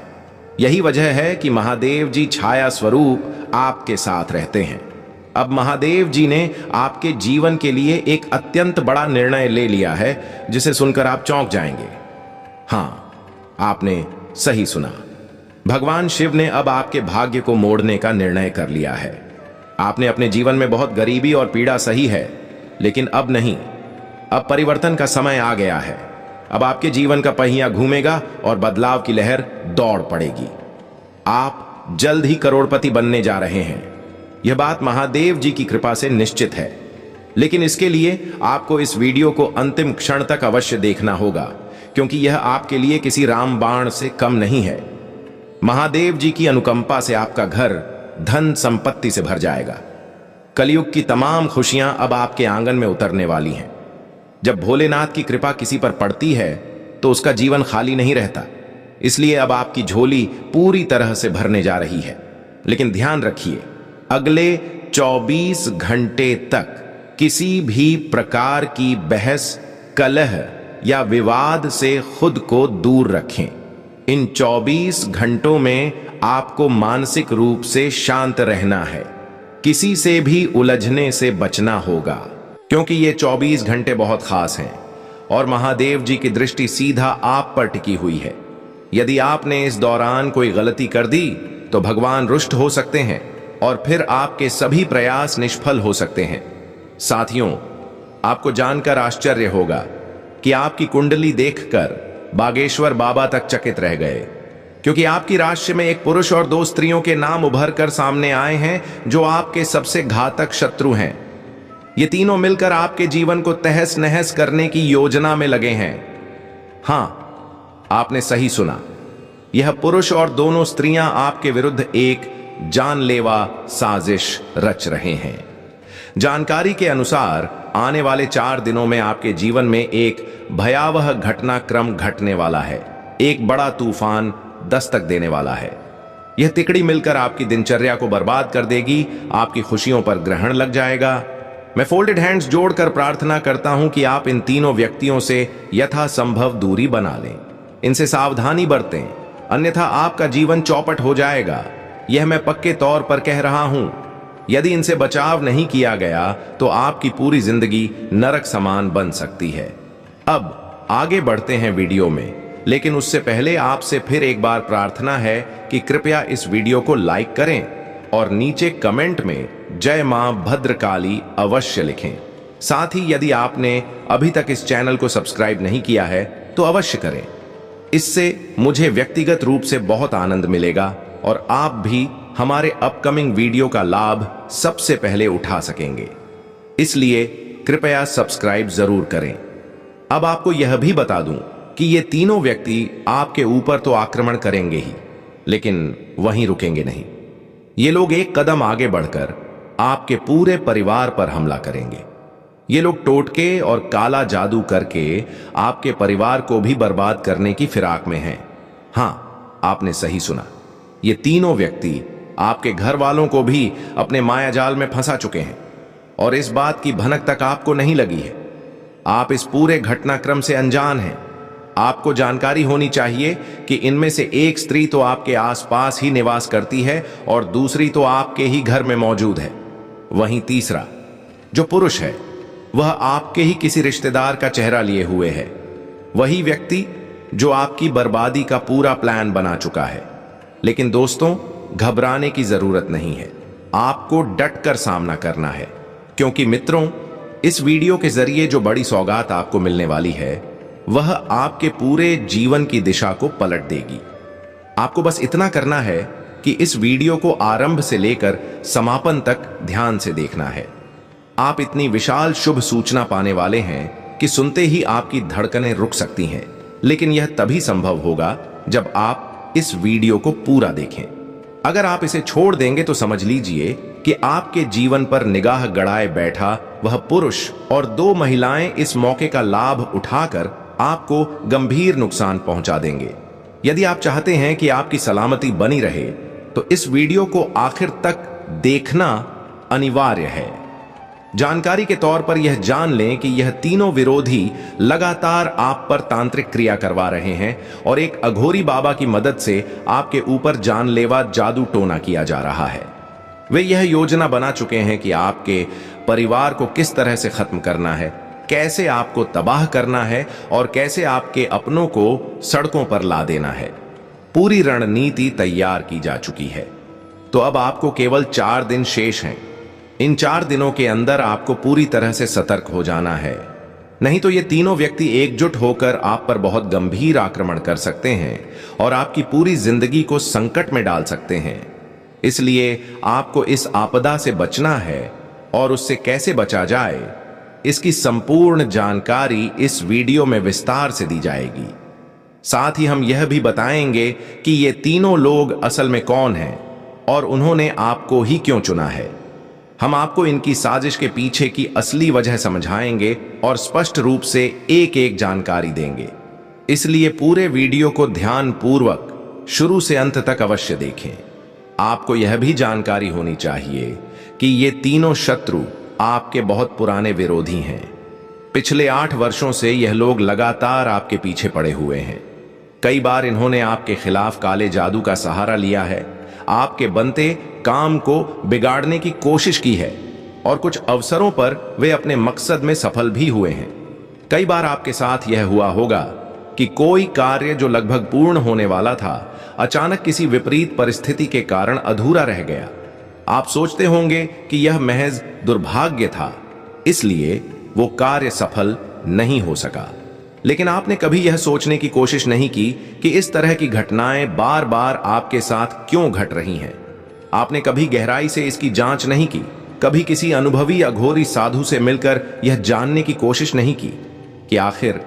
यही वजह है कि महादेव जी छाया स्वरूप आपके साथ रहते हैं। अब महादेव जी ने आपके जीवन के लिए एक अत्यंत बड़ा निर्णय ले लिया है, जिसे सुनकर आप चौंक जाएंगे। हां, आपने सही सुना। भगवान शिव ने अब आपके भाग्य को मोड़ने का निर्णय कर लिया है। आपने अपने जीवन में बहुत गरीबी और पीड़ा सही है, लेकिन अब नहीं। अब परिवर्तन का समय आ गया है। अब आपके जीवन का पहिया घूमेगा और बदलाव की लहर दौड़ पड़ेगी। आप जल्द ही करोड़पति बनने जा रहे हैं। यह बात महादेव जी की कृपा से निश्चित है। लेकिन इसके लिए आपको इस वीडियो को अंतिम क्षण तक अवश्य देखना होगा, क्योंकि यह आपके लिए किसी रामबाण से कम नहीं है। महादेव जी की अनुकंपा से आपका घर धन संपत्ति से भर जाएगा। कलयुग की तमाम खुशियां अब आपके आंगन में उतरने वाली हैं। जब भोलेनाथ की कृपा किसी पर पड़ती है तो उसका जीवन खाली नहीं रहता। इसलिए अब आपकी झोली पूरी तरह से भरने जा रही है। लेकिन ध्यान रखिए, अगले 24 घंटे तक किसी भी प्रकार की बहस, कलह या विवाद से खुद को दूर रखें। इन 24 घंटों में आपको मानसिक रूप से शांत रहना है। किसी से भी उलझने से बचना होगा, क्योंकि ये 24 घंटे बहुत खास हैं और महादेव जी की दृष्टि सीधा आप पर टिकी हुई है। यदि आपने इस दौरान कोई गलती कर दी तो भगवान रुष्ट हो सकते हैं और फिर आपके सभी प्रयास निष्फल हो सकते हैं। साथियों, आपको जानकर आश्चर्य होगा कि आपकी कुंडली देखकर बागेश्वर बाबा तक चकित रह गए, क्योंकि आपकी राशि में एक पुरुष और 2 स्त्रियों के नाम उभर कर सामने आए हैं जो आपके सबसे घातक शत्रु हैं। ये तीनों मिलकर आपके जीवन को तहस नहस करने की योजना में लगे हैं। हां, आपने सही सुना। यह पुरुष और दोनों स्त्रियां आपके विरुद्ध एक जानलेवा साजिश रच रहे हैं। जानकारी के अनुसार आने वाले 4 दिनों में आपके जीवन में एक भयावह घटनाक्रम घटने वाला है। एक बड़ा तूफान दस्तक देने वाला है। यह तिकड़ी मिलकर आपकी दिनचर्या को बर्बाद कर देगी। आपकी खुशियों पर ग्रहण लग जाएगा। मैं फोल्डेड हैंड्स जोड़कर प्रार्थना करता हूं कि आप इन तीनों व्यक्तियों से यथासंभव दूरी बना लें। इनसे सावधानी बरतें, अन्यथा आपका जीवन चौपट हो जाएगा। यह मैं पक्के तौर पर कह रहा हूं। यदि इनसे बचाव नहीं किया गया तो आपकी पूरी जिंदगी नरक समान बन सकती है। अब आगे बढ़ते हैं वीडियो में, लेकिन उससे पहले आपसे फिर एक बार प्रार्थना है कि कृपया इस वीडियो को लाइक करें और नीचे कमेंट में जय मां भद्रकाली अवश्य लिखें। साथ ही यदि आपने अभी तक इस चैनल को सब्सक्राइब नहीं किया है तो अवश्य करें। इससे मुझे व्यक्तिगत रूप से बहुत आनंद मिलेगा और आप भी हमारे अपकमिंग वीडियो का लाभ सबसे पहले उठा सकेंगे। इसलिए कृपया सब्सक्राइब जरूर करें। अब आपको यह भी बता दूं कि ये तीनों व्यक्ति आपके ऊपर तो आक्रमण करेंगे ही, लेकिन वहीं रुकेंगे नहीं। ये लोग एक कदम आगे बढ़कर आपके पूरे परिवार पर हमला करेंगे। ये लोग टोटके और काला जादू करके आपके परिवार को भी बर्बाद करने की फिराक में हैं। हां, आपने सही सुना। ये तीनों व्यक्ति आपके घर वालों को भी अपने मायाजाल में फंसा चुके हैं और इस बात की भनक तक आपको नहीं लगी है। आप इस पूरे घटनाक्रम से अनजान हैं। आपको जानकारी होनी चाहिए कि इनमें से एक स्त्री तो आपके आसपास ही निवास करती है और दूसरी तो आपके ही घर में मौजूद है। वहीं तीसरा जो पुरुष है वह आपके ही किसी रिश्तेदार का चेहरा लिए हुए है। वही व्यक्ति जो आपकी बर्बादी का पूरा प्लान बना चुका है। लेकिन दोस्तों, घबराने की जरूरत नहीं है। आपको डटकर सामना करना है, क्योंकि मित्रों, इस वीडियो के जरिए जो बड़ी सौगात आपको मिलने वाली है वह आपके पूरे जीवन की दिशा को पलट देगी। आपको बस इतना करना है कि इस वीडियो को आरंभ से लेकर समापन तक ध्यान से देखना है। आप इतनी विशाल शुभ सूचना पाने वाले हैं कि सुनते ही आपकी धड़कनें रुक सकती हैं, लेकिन यह तभी संभव होगा जब आप इस वीडियो को पूरा देखें। अगर आप इसे छोड़ देंगे तो समझ लीजिए कि आपके जीवन पर निगाह गड़ाए बैठा वह पुरुष और 2 महिलाएं इस मौके का लाभ उठाकर आपको गंभीर नुकसान पहुंचा देंगे। यदि आप चाहते हैं कि आपकी सलामती बनी रहे तो इस वीडियो को आखिर तक देखना अनिवार्य है। जानकारी के तौर पर यह जान लें कि यह तीनों विरोधी लगातार आप पर तांत्रिक क्रिया करवा रहे हैं और एक अघोरी बाबा की मदद से आपके ऊपर जानलेवा जादू टोना किया जा रहा है। वे यह योजना बना चुके हैं कि आपके परिवार को किस तरह से खत्म करना है, कैसे आपको तबाह करना है और कैसे आपके अपनों को सड़कों पर ला देना है। पूरी रणनीति तैयार की जा चुकी है। तो अब आपको केवल 4 दिन शेष हैं। इन 4 दिनों के अंदर आपको पूरी तरह से सतर्क हो जाना है, नहीं तो ये तीनों व्यक्ति एकजुट होकर आप पर बहुत गंभीर आक्रमण कर सकते हैं और आपकी पूरी जिंदगी को संकट में डाल सकते हैं। इसलिए आपको इस आपदा से बचना है और उससे कैसे बचा जाए, इसकी संपूर्ण जानकारी इस वीडियो में विस्तार से दी जाएगी। साथ ही हम यह भी बताएंगे कि ये तीनों लोग असल में कौन हैं और उन्होंने आपको ही क्यों चुना है। हम आपको इनकी साजिश के पीछे की असली वजह समझाएंगे और स्पष्ट रूप से एक एक जानकारी देंगे। इसलिए पूरे वीडियो को ध्यानपूर्वक शुरू से अंत तक अवश्य देखें। आपको यह भी जानकारी होनी चाहिए कि ये तीनों शत्रु आपके बहुत पुराने विरोधी हैं। पिछले 8 वर्षों से यह लोग लगातार आपके पीछे पड़े हुए हैं। कई बार इन्होंने आपके खिलाफ काले जादू का सहारा लिया है, आपके बनते काम को बिगाड़ने की कोशिश की है और कुछ अवसरों पर वे अपने मकसद में सफल भी हुए हैं। कई बार आपके साथ यह हुआ होगा कि कोई कार्य जो लगभग पूर्ण होने वाला था, अचानक किसी विपरीत परिस्थिति के कारण अधूरा रह गया। आप सोचते होंगे कि यह महज दुर्भाग्य था, इसलिए वो कार्य सफल नहीं हो सका। लेकिन आपने कभी यह सोचने की कोशिश नहीं की कि इस तरह की घटनाएं बार बार आपके साथ क्यों घट रही हैं। आपने कभी गहराई से इसकी जांच नहीं की, कभी किसी अनुभवी अघोरी साधु से मिलकर यह जानने की कोशिश नहीं की कि आखिर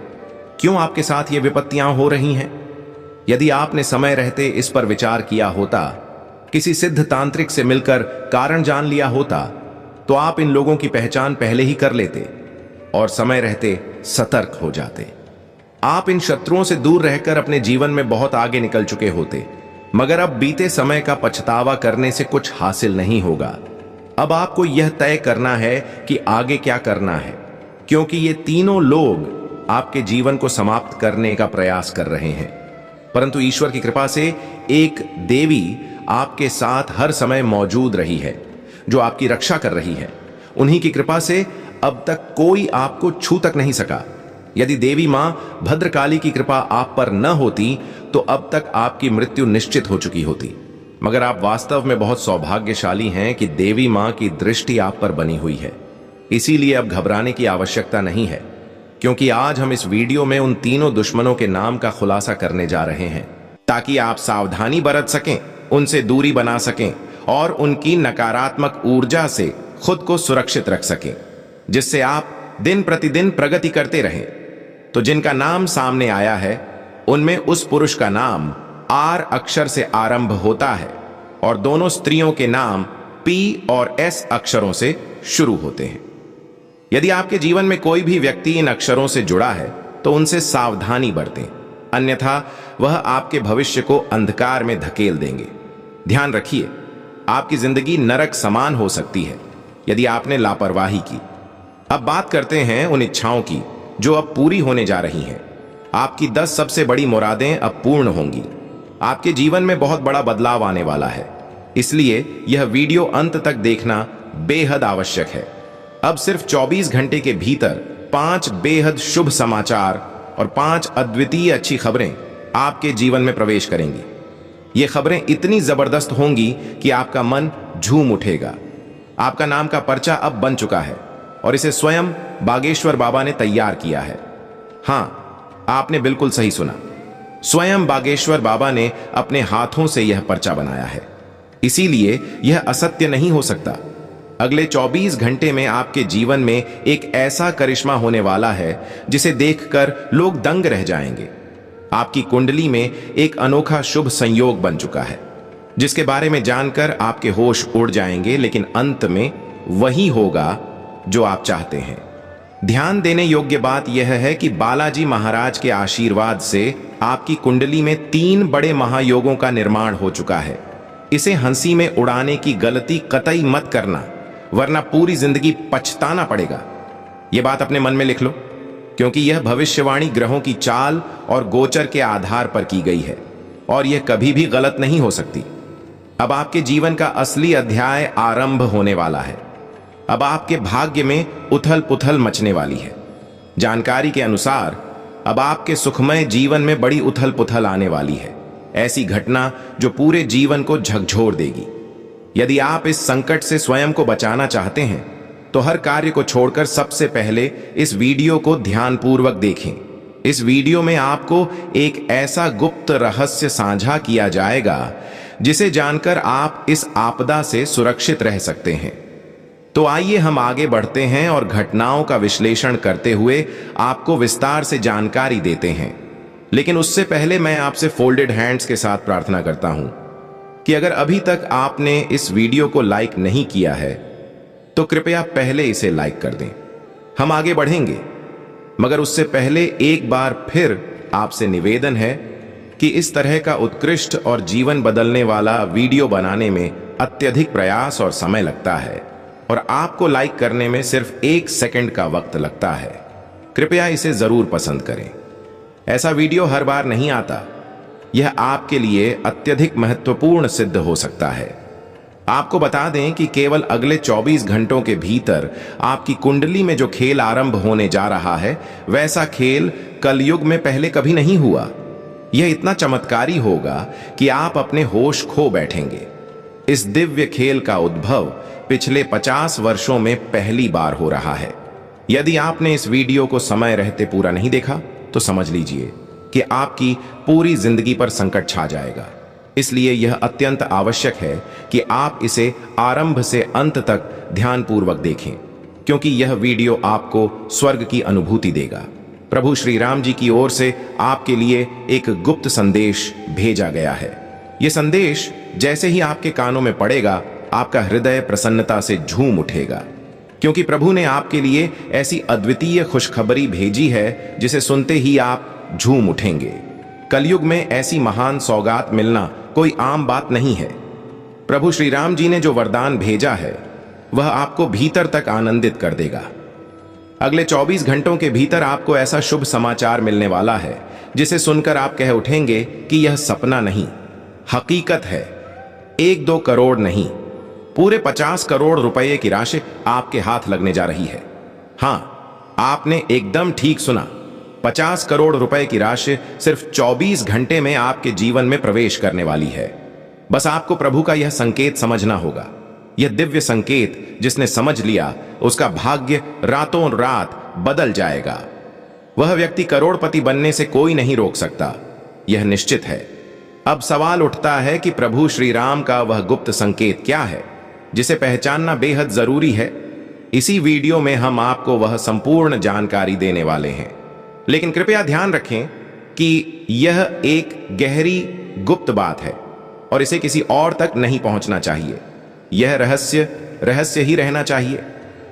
क्यों आपके साथ ये विपत्तियां हो रही हैं। यदि आपने समय रहते इस पर विचार किया होता, किसी सिद्ध तांत्रिक से मिलकर कारण जान लिया होता, तो आप इन लोगों की पहचान पहले ही कर लेते और समय रहते सतर्क हो जाते। आप इन शत्रुओं से दूर रहकर अपने जीवन में बहुत आगे निकल चुके होते, मगर अब बीते समय का पछतावा करने से कुछ हासिल नहीं होगा। अब आपको यह तय करना है कि आगे क्या करना है, क्योंकि ये तीनों लोग आपके जीवन को समाप्त करने का प्रयास कर रहे हैं। परंतु ईश्वर की कृपा से एक देवी आपके साथ हर समय मौजूद रही है, जो आपकी रक्षा कर रही है। उन्हीं की कृपा से अब तक कोई आपको छू तक नहीं सका। यदि देवी मां भद्रकाली की कृपा आप पर न होती तो अब तक आपकी मृत्यु निश्चित हो चुकी होती। मगर आप वास्तव में बहुत सौभाग्यशाली हैं कि देवी मां की दृष्टि आप पर बनी हुई है। इसीलिए अब घबराने की आवश्यकता नहीं है, क्योंकि आज हम इस वीडियो में उन तीनों दुश्मनों के नाम का खुलासा करने जा रहे हैं, ताकि आप सावधानी बरत सकें, उनसे दूरी बना सकें और उनकी नकारात्मक ऊर्जा से खुद को सुरक्षित रख सकें, जिससे आप दिन प्रतिदिन प्रगति करते रहें। तो जिनका नाम सामने आया है, उनमें उस पुरुष का नाम आर अक्षर से आरंभ होता है और दोनों स्त्रियों के नाम पी और एस अक्षरों से शुरू होते हैं। यदि आपके जीवन में कोई भी व्यक्ति इन अक्षरों से जुड़ा है तो उनसे सावधानी बरतें, अन्यथा वह आपके भविष्य को अंधकार में धकेल देंगे। ध्यान रखिए, आपकी जिंदगी नरक समान हो सकती है यदि आपने लापरवाही की। अब बात करते हैं उन इच्छाओं की जो अब पूरी होने जा रही हैं। आपकी 10 सबसे बड़ी मुरादें अब पूर्ण होंगी। आपके जीवन में बहुत बड़ा बदलाव आने वाला है, इसलिए यह वीडियो अंत तक देखना बेहद आवश्यक है। अब सिर्फ 24 घंटे के भीतर 5 बेहद शुभ समाचार और 5 अद्वितीय अच्छी खबरें आपके जीवन में प्रवेश करेंगी। ये खबरें इतनी जबरदस्त होंगी कि आपका मन झूम उठेगा। आपका नाम का पर्चा अब बन चुका है और इसे स्वयं बागेश्वर बाबा ने तैयार किया है। हां, आपने बिल्कुल सही सुना, स्वयं बागेश्वर बाबा ने अपने हाथों से यह पर्चा बनाया है। इसीलिए यह असत्य नहीं हो सकता। अगले 24 घंटे में आपके जीवन में एक ऐसा करिश्मा होने वाला है जिसे देखकर लोग दंग रह जाएंगे। आपकी कुंडली में एक अनोखा शुभ संयोग बन चुका है, जिसके बारे में जानकर आपके होश उड़ जाएंगे, लेकिन अंत में वही होगा जो आप चाहते हैं। ध्यान देने योग्य बात यह है कि बालाजी महाराज के आशीर्वाद से आपकी कुंडली में 3 बड़े महायोगों का निर्माण हो चुका है। इसे हंसी में उड़ाने की गलती कतई मत करना। वरना पूरी जिंदगी पछताना पड़ेगा। यह बात अपने मन में लिख लो, क्योंकि यह भविष्यवाणी ग्रहों की चाल और गोचर के आधार पर की गई है और यह कभी भी गलत नहीं हो सकती। अब आपके जीवन का असली अध्याय आरंभ होने वाला है। अब आपके भाग्य में उथल पुथल मचने वाली है। जानकारी के अनुसार अब आपके सुखमय जीवन में बड़ी उथल पुथल आने वाली है, ऐसी घटना जो पूरे जीवन को झकझोर देगी। यदि आप इस संकट से स्वयं को बचाना चाहते हैं तो हर कार्य को छोड़कर सबसे पहले इस वीडियो को ध्यानपूर्वक देखें। इस वीडियो में आपको एक ऐसा गुप्त रहस्य साझा किया जाएगा जिसे जानकर आप इस आपदा से सुरक्षित रह सकते हैं। तो आइए हम आगे बढ़ते हैं और घटनाओं का विश्लेषण करते हुए आपको विस्तार से जानकारी देते हैं। लेकिन उससे पहले मैं आपसे फोल्डेड हैंड्स के साथ प्रार्थना करता हूं कि अगर अभी तक आपने इस वीडियो को लाइक नहीं किया है तो कृपया पहले इसे लाइक कर दें। हम आगे बढ़ेंगे, मगर उससे पहले एक बार फिर आपसे निवेदन है कि इस तरह का उत्कृष्ट और जीवन बदलने वाला वीडियो बनाने में अत्यधिक प्रयास और समय लगता है और आपको लाइक करने में सिर्फ 1 सेकंड का वक्त लगता है। कृपया इसे जरूर पसंद करें। ऐसा वीडियो हर बार नहीं आता। यह आपके लिए अत्यधिक महत्वपूर्ण सिद्ध हो सकता है। आपको बता दें कि केवल अगले 24 घंटों के भीतर आपकी कुंडली में जो खेल आरंभ होने जा रहा है, वैसा खेल कलयुग में पहले कभी नहीं हुआ। यह इतना चमत्कारी होगा कि आप अपने होश खो बैठेंगे। इस दिव्य खेल का उद्भव पिछले 50 वर्षों में पहली बार हो रहा है। यदि आपने इस वीडियो को समय रहते पूरा नहीं देखा तो समझ लीजिए कि आपकी पूरी जिंदगी पर संकट छा जाएगा। इसलिए यह अत्यंत आवश्यक है कि आप इसे आरंभ से अंत तक ध्यानपूर्वक देखें, क्योंकि यह वीडियो आपको स्वर्ग की अनुभूति देगा। प्रभु श्री राम जी की ओर से आपके लिए एक गुप्त संदेश भेजा गया है। यह संदेश जैसे ही आपके कानों में पड़ेगा, आपका हृदय प्रसन्नता से झूम उठेगा, क्योंकि प्रभु ने आपके लिए ऐसी अद्वितीय खुशखबरी भेजी है जिसे सुनते ही आप झूम उठेंगे। कलयुग में ऐसी महान सौगात मिलना कोई आम बात नहीं है। प्रभु श्री राम जी ने जो वरदान भेजा है वह आपको भीतर तक आनंदित कर देगा। अगले 24 घंटों के भीतर आपको ऐसा शुभ समाचार मिलने वाला है जिसे सुनकर आप कह उठेंगे कि यह सपना नहीं, हकीकत है। 1-2 करोड़ नहीं, पूरे 50 करोड़ रुपए की राशि आपके हाथ लगने जा रही है। हां, आपने एकदम ठीक सुना। 50 करोड़ रुपए की राशि सिर्फ 24 घंटे में आपके जीवन में प्रवेश करने वाली है। बस आपको प्रभु का यह संकेत समझना होगा। यह दिव्य संकेत जिसने समझ लिया उसका भाग्य रातों रात बदल जाएगा। वह व्यक्ति करोड़पति बनने से कोई नहीं रोक सकता, यह निश्चित है। अब सवाल उठता है कि प्रभु श्री राम का वह गुप्त संकेत क्या है जिसे पहचानना बेहद जरूरी है। इसी वीडियो में हम आपको वह संपूर्ण जानकारी देने वाले हैं। लेकिन कृपया ध्यान रखें कि यह एक गहरी गुप्त बात है और इसे किसी और तक नहीं पहुंचना चाहिए। यह रहस्य ही रहना चाहिए।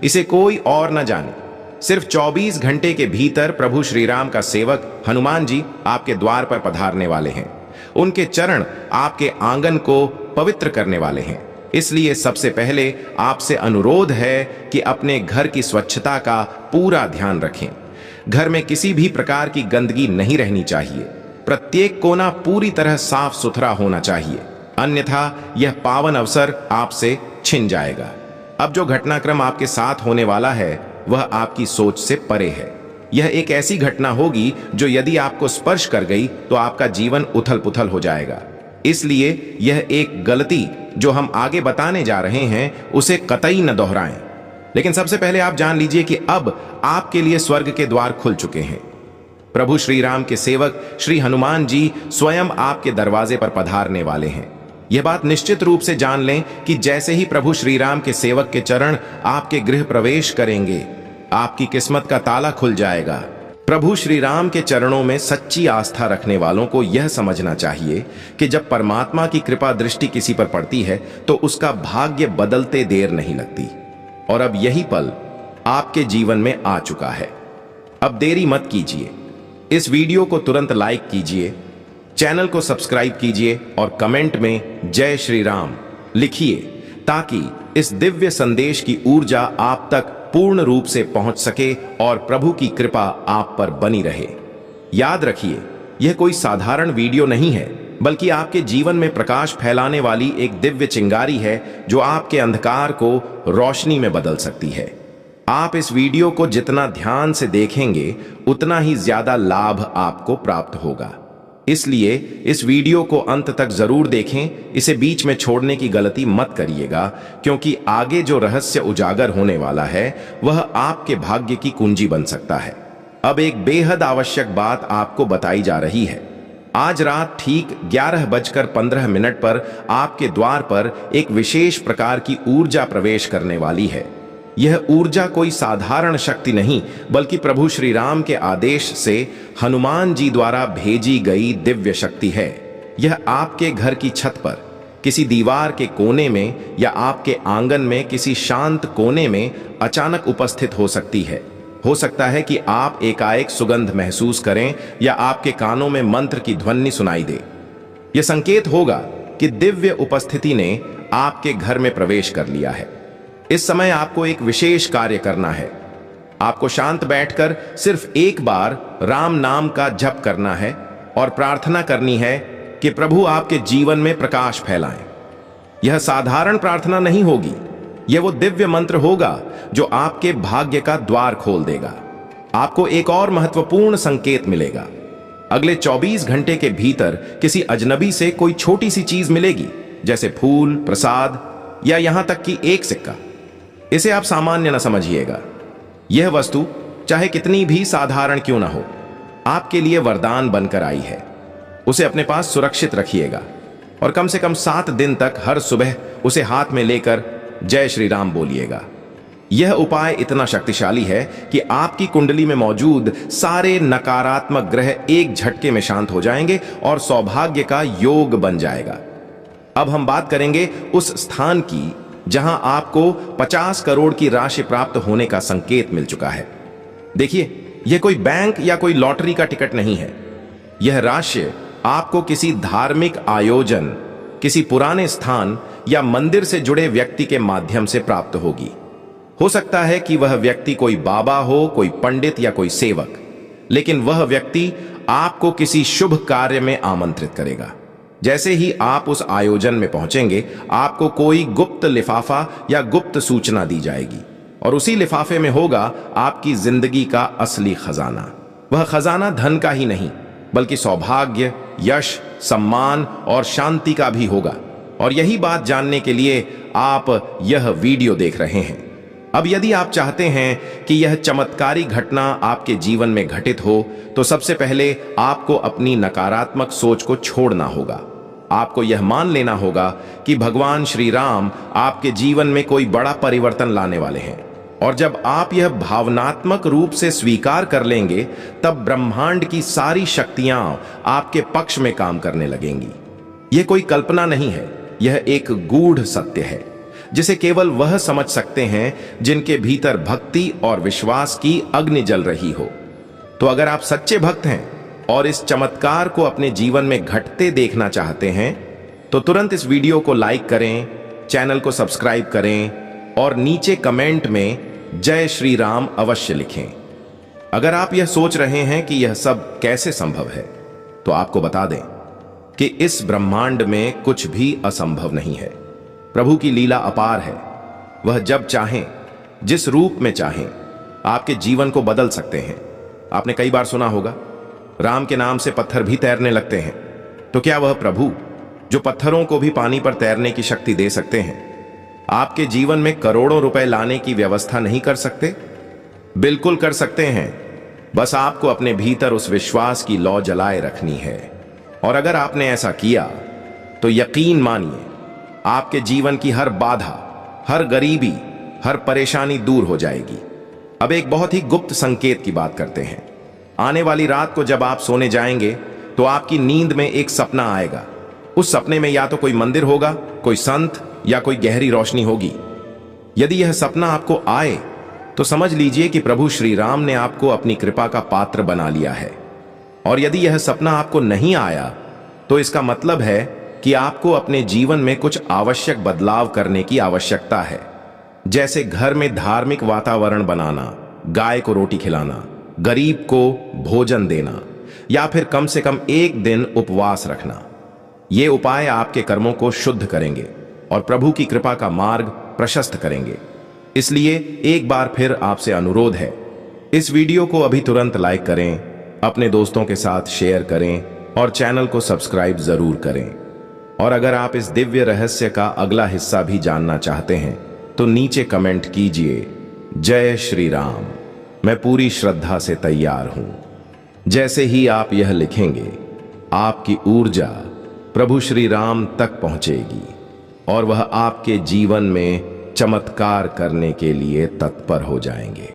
इसे कोई और न जाने। सिर्फ 24 घंटे के भीतर प्रभु श्री राम का सेवक हनुमान जी आपके द्वार पर पधारने वाले हैं। उनके चरण आपके आंगन को पवित्र करने वाले हैं। इसलिए सबसे पहले आपसे अनुरोध है कि अपने घर की स्वच्छता का पूरा ध्यान रखें। घर में किसी भी प्रकार की गंदगी नहीं रहनी चाहिए। प्रत्येक कोना पूरी तरह साफ सुथरा होना चाहिए, अन्यथा यह पावन अवसर आपसे छिन जाएगा। अब जो घटनाक्रम आपके साथ होने वाला है वह आपकी सोच से परे है। यह एक ऐसी घटना होगी जो यदि आपको स्पर्श कर गई तो आपका जीवन उथल पुथल हो जाएगा। इसलिए यह एक गलती जो हम आगे बताने जा रहे हैं उसे कतई न दोहराएं। लेकिन सबसे पहले आप जान लीजिए कि अब आपके लिए स्वर्ग के द्वार खुल चुके हैं। प्रभु श्री राम के सेवक श्री हनुमान जी स्वयं आपके दरवाजे पर पधारने वाले हैं। यह बात निश्चित रूप से जान लें कि जैसे ही प्रभु श्री राम के सेवक के चरण आपके गृह प्रवेश करेंगे, आपकी किस्मत का ताला खुल जाएगा। प्रभु श्री राम के चरणों में सच्ची आस्था रखने वालों को यह समझना चाहिए कि जब परमात्मा की कृपा दृष्टि किसी पर पड़ती है तो उसका भाग्य बदलते देर नहीं लगती। और अब यही पल आपके जीवन में आ चुका है। अब देरी मत कीजिए, इस वीडियो को तुरंत लाइक कीजिए, चैनल को सब्सक्राइब कीजिए और कमेंट में जय श्री राम लिखिए ताकि इस दिव्य संदेश की ऊर्जा आप तक पूर्ण रूप से पहुंच सके और प्रभु की कृपा आप पर बनी रहे। याद रखिए, यह कोई साधारण वीडियो नहीं है, बल्कि आपके जीवन में प्रकाश फैलाने वाली एक दिव्य चिंगारी है जो आपके अंधकार को रोशनी में बदल सकती है। आप इस वीडियो को जितना ध्यान से देखेंगे, उतना ही ज्यादा लाभ आपको प्राप्त होगा। इसलिए इस वीडियो को अंत तक जरूर देखें। इसे बीच में छोड़ने की गलती मत करिएगा, क्योंकि आगे जो रहस्य उजागर होने वाला है वह आपके भाग्य की कुंजी बन सकता है। अब एक बेहद आवश्यक बात आपको बताई जा रही है। आज रात ठीक 11:15 पर आपके द्वार पर एक विशेष प्रकार की ऊर्जा प्रवेश करने वाली है। यह ऊर्जा कोई साधारण शक्ति नहीं, बल्कि प्रभु श्री राम के आदेश से हनुमान जी द्वारा भेजी गई दिव्य शक्ति है। यह आपके घर की छत पर, किसी दीवार के कोने में या आपके आंगन में किसी शांत कोने में अचानक उपस्थित हो सकती है। हो सकता है कि आप एकाएक सुगंध महसूस करें या आपके कानों में मंत्र की ध्वनि सुनाई दे। यह संकेत होगा कि दिव्य उपस्थिति ने आपके घर में प्रवेश कर लिया है। इस समय आपको एक विशेष कार्य करना है। आपको शांत बैठकर सिर्फ एक बार राम नाम का जप करना है और प्रार्थना करनी है कि प्रभु आपके जीवन में प्रकाश फैलाएं। यह साधारण प्रार्थना नहीं होगी, यह वो दिव्य मंत्र होगा जो आपके भाग्य का द्वार खोल देगा। आपको एक और महत्वपूर्ण संकेत मिलेगा। अगले 24 घंटे के भीतर किसी अजनबी से कोई छोटी सी चीज मिलेगी, जैसे फूल, प्रसाद या यहां तक कि एक सिक्का। इसे आप सामान्य न समझिएगा। यह वस्तु चाहे कितनी भी साधारण क्यों ना हो, आपके लिए वरदान बनकर आई है। उसे अपने पास सुरक्षित रखिएगा और कम से कम 7 दिन तक हर सुबह उसे हाथ में लेकर जय श्री राम बोलिएगा। यह उपाय इतना शक्तिशाली है कि आपकी कुंडली में मौजूद सारे नकारात्मक ग्रह एक झटके में शांत हो जाएंगे और सौभाग्य का योग बन जाएगा। अब हम बात करेंगे उस स्थान की जहां आपको 50 करोड़ की राशि प्राप्त होने का संकेत मिल चुका है। देखिए, यह कोई बैंक या कोई लॉटरी का टिकट नहीं है। यह राशि आपको किसी धार्मिक आयोजन, किसी पुराने स्थान या मंदिर से जुड़े व्यक्ति के माध्यम से प्राप्त होगी। हो सकता है कि वह व्यक्ति कोई बाबा हो, कोई पंडित या कोई सेवक, लेकिन वह व्यक्ति आपको किसी शुभ कार्य में आमंत्रित करेगा। जैसे ही आप उस आयोजन में पहुंचेंगे, आपको कोई गुप्त लिफाफा या गुप्त सूचना दी जाएगी और उसी लिफाफे में होगा आपकी जिंदगी का असली खजाना। वह खजाना धन का ही नहीं, बल्कि सौभाग्य, यश, सम्मान और शांति का भी होगा। और यही बात जानने के लिए आप यह वीडियो देख रहे हैं। अब यदि आप चाहते हैं कि यह चमत्कारी घटना आपके जीवन में घटित हो, तो सबसे पहले आपको अपनी नकारात्मक सोच को छोड़ना होगा। आपको यह मान लेना होगा कि भगवान श्री राम आपके जीवन में कोई बड़ा परिवर्तन लाने वाले हैं। और जब आप यह भावनात्मक रूप से स्वीकार कर लेंगे, तब ब्रह्मांड की सारी शक्तियां आपके पक्ष में काम करने लगेंगी। यह कोई कल्पना नहीं है, यह एक गूढ़ सत्य है जिसे केवल वह समझ सकते हैं जिनके भीतर भक्ति और विश्वास की अग्नि जल रही हो। तो अगर आप सच्चे भक्त हैं और इस चमत्कार को अपने जीवन में घटते देखना चाहते हैं, तो तुरंत इस वीडियो को लाइक करें, चैनल को सब्सक्राइब करें और नीचे कमेंट में जय श्री राम अवश्य लिखें। अगर आप यह सोच रहे हैं कि यह सब कैसे संभव है, तो आपको बता दें कि इस ब्रह्मांड में कुछ भी असंभव नहीं है। प्रभु की लीला अपार है। वह जब चाहें, जिस रूप में चाहें, आपके जीवन को बदल सकते हैं। आपने कई बार सुना होगा, राम के नाम से पत्थर भी तैरने लगते हैं। तो क्या वह प्रभु जो पत्थरों को भी पानी पर तैरने की शक्ति दे सकते हैं, आपके जीवन में करोड़ों रुपए लाने की व्यवस्था नहीं कर सकते? बिल्कुल कर सकते हैं। बस आपको अपने भीतर उस विश्वास की लौ जलाए रखनी है। और अगर आपने ऐसा किया, तो यकीन मानिए, आपके जीवन की हर बाधा, हर गरीबी, हर परेशानी दूर हो जाएगी। अब एक बहुत ही गुप्त संकेत की बात करते हैं। आने वाली रात को जब आप सोने जाएंगे, तो आपकी नींद में एक सपना आएगा। उस सपने में या तो कोई मंदिर होगा, कोई संत या कोई गहरी रोशनी होगी। यदि यह सपना आपको आए, तो समझ लीजिए कि प्रभु श्री राम ने आपको अपनी कृपा का पात्र बना लिया है। और यदि यह सपना आपको नहीं आया, तो इसका मतलब है कि आपको अपने जीवन में कुछ आवश्यक बदलाव करने की आवश्यकता है, जैसे घर में धार्मिक वातावरण बनाना, गाय को रोटी खिलाना, गरीब को भोजन देना, या फिर कम से कम एक दिन उपवास रखना। ये उपाय आपके कर्मों को शुद्ध करेंगे और प्रभु की कृपा का मार्ग प्रशस्त करेंगे। इसलिए एक बार फिर आपसे अनुरोध है, इस वीडियो को अभी तुरंत लाइक करें, अपने दोस्तों के साथ शेयर करें और चैनल को सब्सक्राइब जरूर करें। और अगर आप इस दिव्य रहस्य का अगला हिस्सा भी जानना चाहते हैं तो नीचे कमेंट कीजिए, जय श्री राम, मैं पूरी श्रद्धा से तैयार हूं। जैसे ही आप यह लिखेंगे, आपकी ऊर्जा प्रभु श्री राम तक पहुंचेगी और वह आपके जीवन में चमत्कार करने के लिए तत्पर हो जाएंगे।